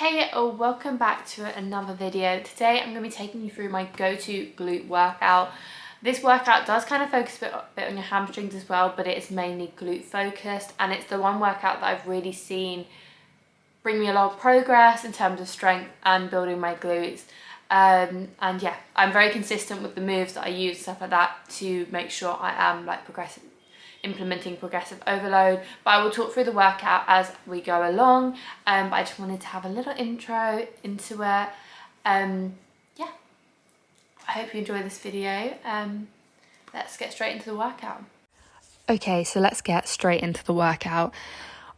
Hey, welcome back to another video. Today I'm going to be taking you through my go-to glute workout. This workout does kind of focus a bit on your hamstrings as well, but it is mainly glute focused, and it's the one workout that I've really seen bring me a lot of progress in terms of strength and building my glutes. And yeah, I'm very consistent with the moves that I use, stuff like that, to make sure I am like implementing progressive overload. But I will talk through the workout as we go along, but I just wanted to have a little intro into it. Yeah, I hope you enjoy this video. Let's get straight into the workout. Okay, so let's get straight into the workout.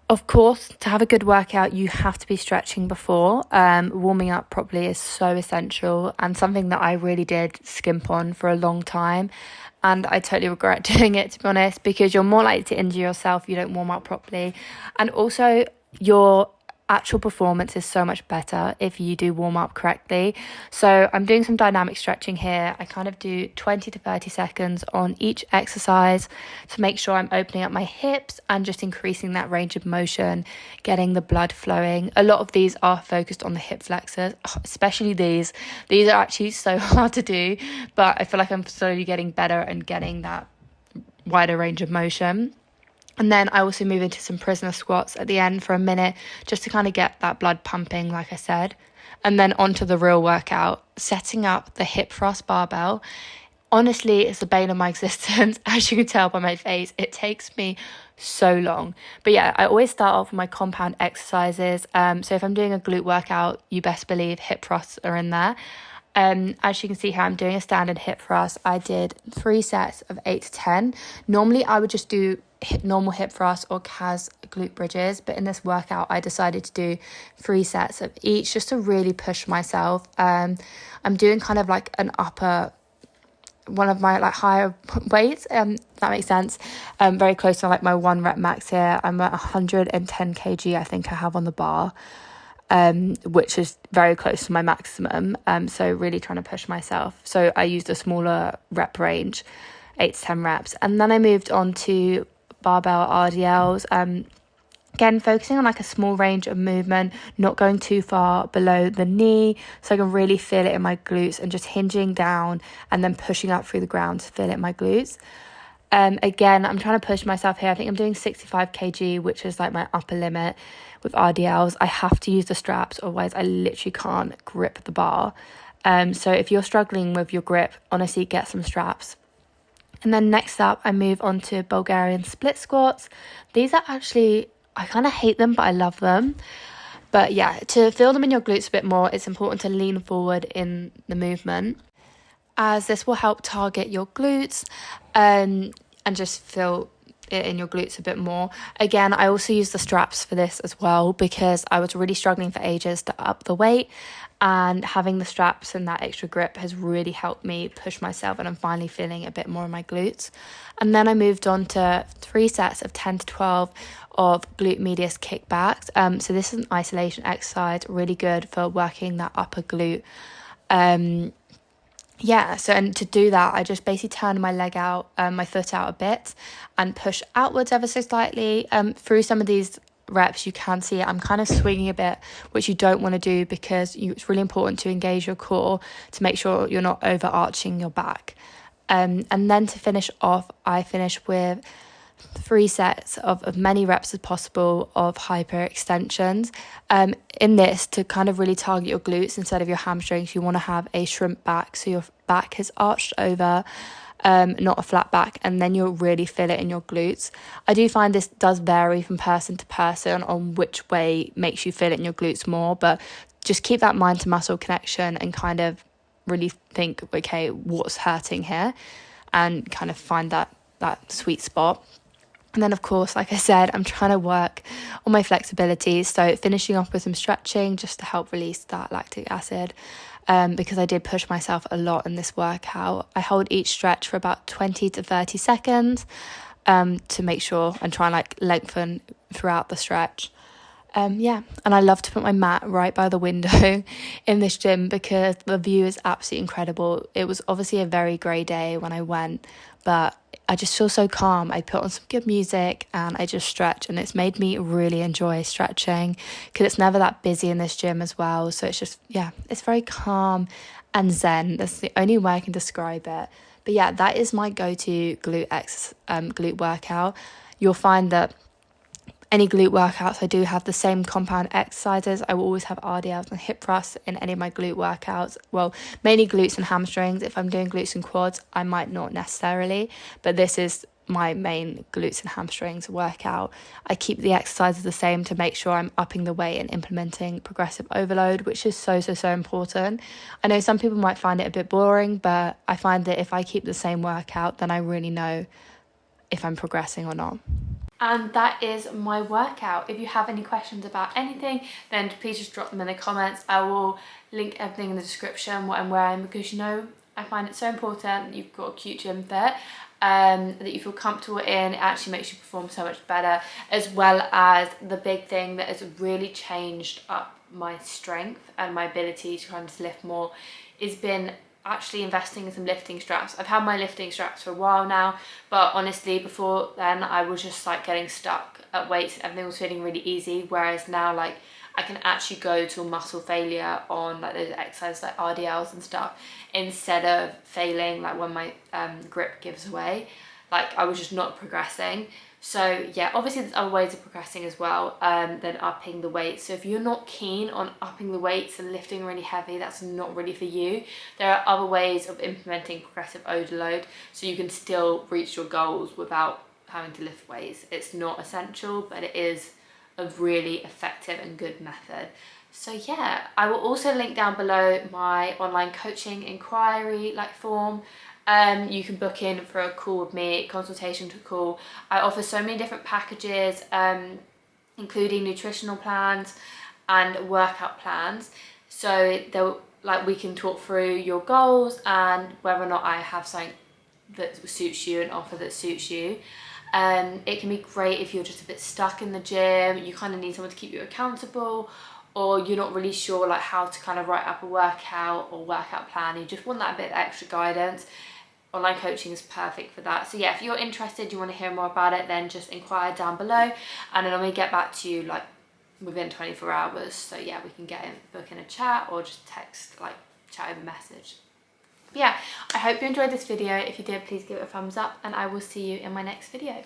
Of course, to have a good workout, you have to be stretching before. Warming up properly is so essential, and something that I really did skimp on for a long time. And I totally regret doing it, to be honest, because you're more likely to injure yourself if you don't warm up properly. And also, your actual performance is so much better if you do warm up correctly. So I'm doing some dynamic stretching here. I kind of do 20 to 30 seconds on each exercise to make sure I'm opening up my hips and just increasing that range of motion, getting the blood flowing. A lot of these are focused on the hip flexors, especially these. These are actually so hard to do, but I feel like I'm slowly getting better and getting that wider range of motion. And then I also move into some prisoner squats at the end for a minute, just to kind of get that blood pumping, like I said. And then onto the real workout, setting up the hip thrust barbell. Honestly, it's the bane of my existence. As you can tell by my face, it takes me so long. But yeah, I always start off with my compound exercises. So if I'm doing a glute workout, you best believe hip thrusts are in there. As you can see here, I'm doing a standard hip thrust. I did 3 sets of 8 to 10. Normally, I would just do normal hip thrust or KAS glute bridges, but in this workout I decided to do 3 sets of each, just to really push myself. I'm doing kind of like an upper, one of my like higher weights, that makes sense. Very close to like my 1 rep max here. I'm at 110 kg, I think I have on the bar, which is very close to my maximum. So really trying to push myself. So I used a smaller rep range, 8 to 10 reps, and then I moved on to barbell RDLs, again focusing on like a small range of movement, not going too far below the knee, so I can really feel it in my glutes, and just hinging down and then pushing up through the ground to feel it in my glutes. Again, I'm trying to push myself here. I think I'm doing 65 kg, which is like my upper limit with RDLs. I have to use the straps, otherwise I literally can't grip the bar. So if you're struggling with your grip, honestly, get some straps. And then next up, I move on to Bulgarian split squats. These are actually, I kind of hate them, but I love them. But yeah, to feel them in your glutes a bit more, it's important to lean forward in the movement, as this will help target your glutes and just feel it in your glutes a bit more. Again, I also use the straps for this as well, because I was really struggling for ages to up the weight, and having the straps and that extra grip has really helped me push myself, and I'm finally feeling a bit more in my glutes. And then I moved on to 3 sets of 10 to 12 of glute medius kickbacks. So this is an isolation exercise, really good for working that upper glute. Yeah, so and to do that, I just basically turn my leg out, my foot out a bit, and push outwards ever so slightly. Through some of these reps, you can see I'm kind of swinging a bit, which you don't want to do, because it's really important to engage your core to make sure you're not overarching your back. And then to finish off, I finish with 3 sets of many reps as possible of hyperextensions. In this, to kind of really target your glutes instead of your hamstrings, you want to have a shrimp back, so your back is arched over, not a flat back, and then you'll really feel it in your glutes. I do find this does vary from person to person on which way makes you feel it in your glutes more, but just keep that mind to muscle connection and kind of really think, okay, what's hurting here, and kind of find that sweet spot. And then, of course, like I said, I'm trying to work on my flexibility. So finishing off with some stretching just to help release that lactic acid, because I did push myself a lot in this workout. I hold each stretch for about 20 to 30 seconds to make sure and try and like lengthen throughout the stretch. Yeah, and I love to put my mat right by the window in this gym, because the view is absolutely incredible. It was obviously a very grey day when I went, but I just feel so calm. I put on some good music and I just stretch, and it's made me really enjoy stretching because it's never that busy in this gym as well. So it's just, yeah, it's very calm and zen. That's the only way I can describe it. But yeah, that is my go-to glute workout. You'll find that any glute workouts, I do have the same compound exercises. I will always have RDLs and hip thrusts in any of my glute workouts. Well, mainly glutes and hamstrings. If I'm doing glutes and quads, I might not necessarily, but this is my main glutes and hamstrings workout. I keep the exercises the same to make sure I'm upping the weight and implementing progressive overload, which is so important. I know some people might find it a bit boring, but I find that if I keep the same workout, then I really know if I'm progressing or not. And that is my workout. If you have any questions about anything, then please just drop them in the comments. I will link everything in the description, what I'm wearing, because you know, I find it so important that you've got a cute gym fit, that you feel comfortable in. It actually makes you perform so much better, as well as the big thing that has really changed up my strength and my ability to kind of lift more has been actually investing in some lifting straps. I've had my lifting straps for a while now, but honestly before then I was just like getting stuck at weights. Everything was feeling really easy, whereas now like I can actually go to a muscle failure on like those exercises like RDLs and stuff, instead of failing like when my grip gives away. Like I was just not progressing. So yeah, obviously there's other ways of progressing as well than upping the weights. So if you're not keen on upping the weights and lifting really heavy, that's not really for you. There are other ways of implementing progressive overload so you can still reach your goals without having to lift weights. It's not essential, but it is a really effective and good method. So yeah, I will also link down below my online coaching inquiry form. You can book in for a call with me, consultation to call. I offer so many different packages, including nutritional plans and workout plans. So we can talk through your goals and whether or not I have something that suits you, an offer that suits you. It can be great if you're just a bit stuck in the gym, you kind of need someone to keep you accountable, or you're not really sure like how to kind of write up a workout or workout plan, you just want that bit of extra guidance. Online coaching is perfect for that. So yeah, if you're interested, you want to hear more about it, then just inquire down below and then I'm gonna get back to you like within 24 hours. So yeah, we can book in a chat or just text, chat over message. But yeah, I hope you enjoyed this video. If you did, please give it a thumbs up and I will see you in my next video.